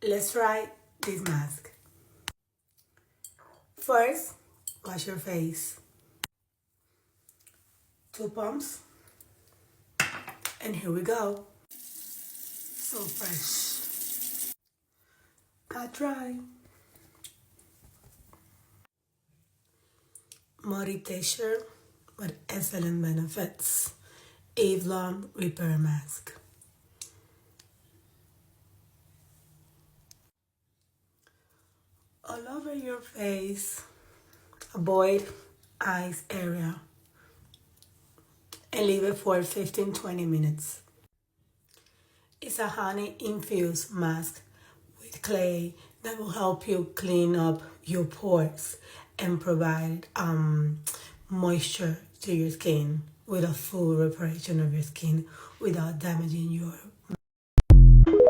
Let's try this mask. First, wash your face. 2 pumps. And here we go. So fresh. I try. Muddy texture with excellent benefits. Avalon Repair Mask. All over your face. Avoid eyes area. And leave it for 15-20 minutes. It's a honey infused mask with clay that will help you clean up your pores and provide moisture to your skin with a full reparation of your skin without damaging your